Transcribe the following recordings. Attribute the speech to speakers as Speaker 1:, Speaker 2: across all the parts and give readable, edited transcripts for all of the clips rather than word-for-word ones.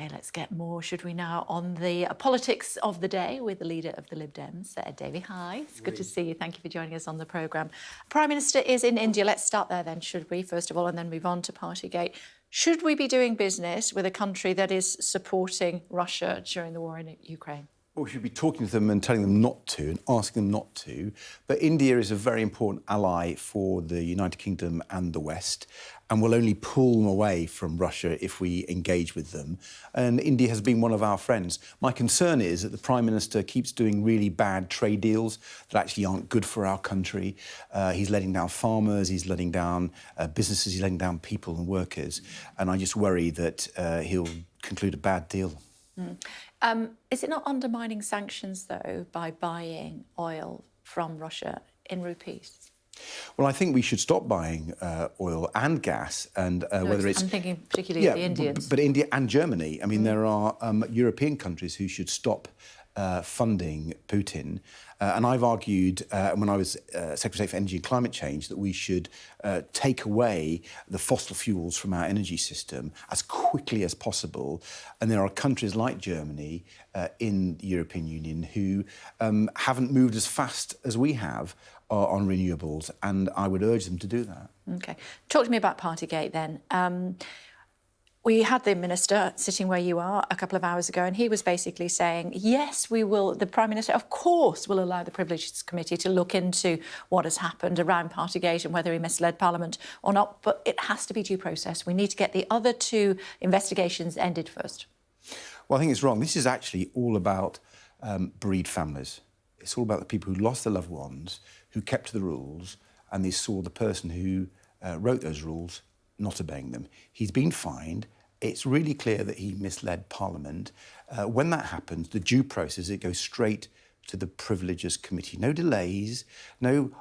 Speaker 1: OK, let's get more, should we now, on the politics of the day with the leader of the Lib Dem, Sir Ed Davey. Hi, it's good to see you. Thank you for joining us on the programme. Prime Minister is in India. Let's start there then, should we, first of all, and then move on to partygate. Should we be doing business with a country that is supporting Russia during the war in Ukraine?
Speaker 2: Well, we should be talking to them and telling them not to and asking them not to. But India is a very important ally for the United Kingdom and the West, and will only pull them away from Russia if we engage with them. And India has been one of our friends. My concern is that the Prime Minister keeps doing really bad trade deals that actually aren't good for our country. He's letting down farmers, he's letting down businesses, he's letting down people and workers. And I just worry that he'll conclude a bad deal.
Speaker 1: Is it not undermining sanctions, though, by buying oil from Russia in rupees?
Speaker 2: Well, I think we should stop buying oil and gas, and whether it's...
Speaker 1: I'm thinking particularly of the Indians.
Speaker 2: But India and Germany. I mean, there are European countries who should stop funding Putin. And I've argued, when I was Secretary for Energy and Climate Change, that we should take away the fossil fuels from our energy system as quickly as possible. And there are countries like Germany in the European Union who haven't moved as fast as we have on renewables, and I would urge them to do that.
Speaker 1: OK. Talk to me about partygate then. We had the Minister sitting where you are a couple of hours ago, and he was basically saying, yes, we will, the Prime Minister, of course, will allow the Privileges Committee to look into what has happened around partygate and whether he misled Parliament or not, but it has to be due process. We need to get the other two investigations ended first.
Speaker 2: Well, I think it's wrong. This is actually all about bereaved families. It's all about the people who lost their loved ones, who kept to the rules, and they saw the person who wrote those rules not obeying them. He's been fined. It's really clear that he misled Parliament. When that happens, the due process, it goes straight to the Privileges Committee. No delays, no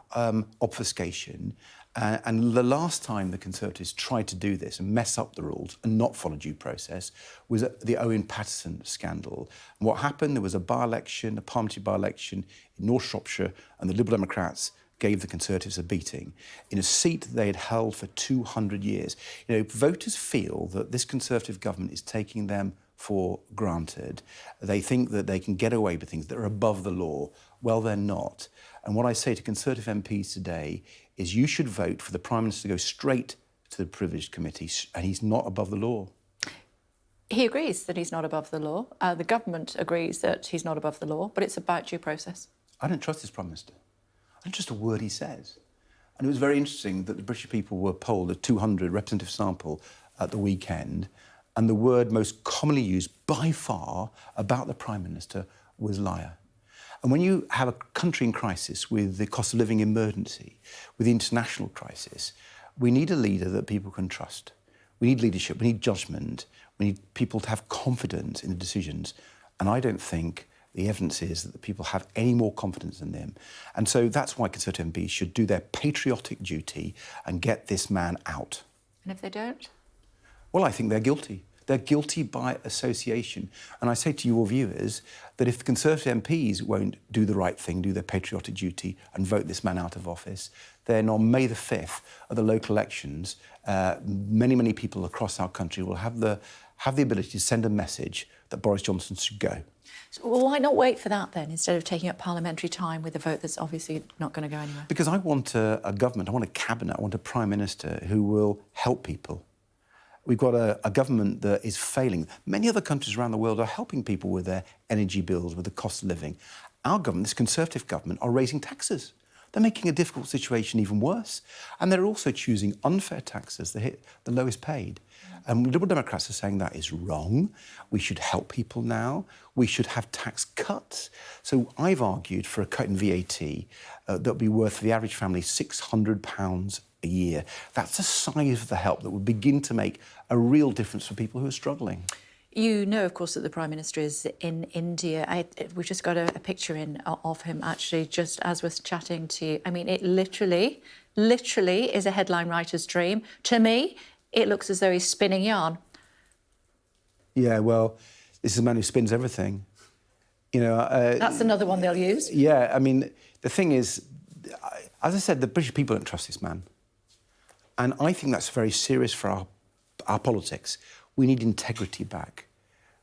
Speaker 2: obfuscation. And the last time the Conservatives tried to do this and mess up the rules and not follow due process was at the Owen Paterson scandal. And what happened, there was a by-election, a parliamentary by-election in North Shropshire, and the Liberal Democrats gave the Conservatives a beating in a seat they had held for 200 years. You know, voters feel that this Conservative government is taking them for granted. They think that they can get away with things that are above the law. Well, they're not. And what I say to Conservative MPs today is you should vote for the Prime Minister to go straight to the Privileged Committee, and he's not above the law.
Speaker 1: He agrees that he's not above the law. The government agrees that he's not above the law, but it's about due process.
Speaker 2: I don't trust this Prime Minister. I don't trust a word he says. And it was very interesting that the British people were polled, a 200 representative sample at the weekend, and the word most commonly used by far about the Prime Minister was liar. And when you have a country in crisis with the cost of living emergency, with the international crisis, we need a leader that people can trust. We need leadership, we need judgment, we need people to have confidence in the decisions. And I don't think the evidence is that the people have any more confidence in them. And so that's why Conservative MPs should do their patriotic duty and get this man out.
Speaker 1: And if they don't?
Speaker 2: Well, I think they're guilty. They're guilty by association. And I say to your viewers that if the Conservative MPs won't do the right thing, do their patriotic duty and vote this man out of office, then on May the 5th at the local elections, many, many people across our country will have the ability to send a message that Boris Johnson should go.
Speaker 1: So, well, why not wait for that then, instead of taking up parliamentary time with a vote that's obviously not going to go anywhere?
Speaker 2: Because I want a government, I want a cabinet, I want a Prime Minister who will help people. We've got a government that is failing. Many other countries around the world are helping people with their energy bills, with the cost of living. Our government, this Conservative government, are raising taxes. They're making a difficult situation even worse. And they're also choosing unfair taxes that hit the lowest paid. And Liberal Democrats are saying that is wrong. We should help people now. We should have tax cuts. So I've argued for a cut in VAT that would be worth for the average family £600 a year. That's the size of the help that would begin to make a real difference for people who are struggling.
Speaker 1: You know, of course, that the Prime Minister is in India. We've just got a picture in of him, actually, just as we're chatting to you. I mean, it literally is a headline writer's dream. To me, it looks as though he's spinning yarn.
Speaker 2: Yeah, well, this is a man who spins everything. You know...
Speaker 1: That's another one they'll use.
Speaker 2: Yeah, I mean, the thing is, as I said, the British people don't trust this man. And I think that's very serious for our politics. We need integrity back.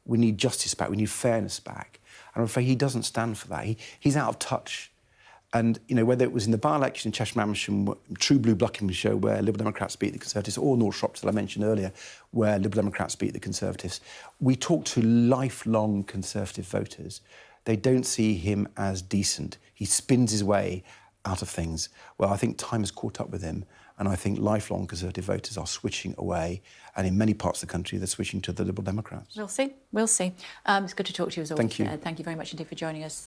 Speaker 2: We need justice back. We need fairness back. And I'm afraid he doesn't stand for that. He's out of touch. And, you know, whether it was in the by-election in Cheshire Amersham, True Blue Buckinghamshire, where Liberal Democrats beat the Conservatives, or North Shropshire, that I mentioned earlier, where Liberal Democrats beat the Conservatives, we talk to lifelong Conservative voters. They don't see him as decent. He spins his way out of things. Well, I think time has caught up with him, and I think lifelong Conservative voters are switching away, and in many parts of the country, they're switching to the Liberal Democrats.
Speaker 1: We'll see. We'll see. It's good to talk to you as always.
Speaker 2: Thank you.
Speaker 1: Thank you very much indeed for joining us.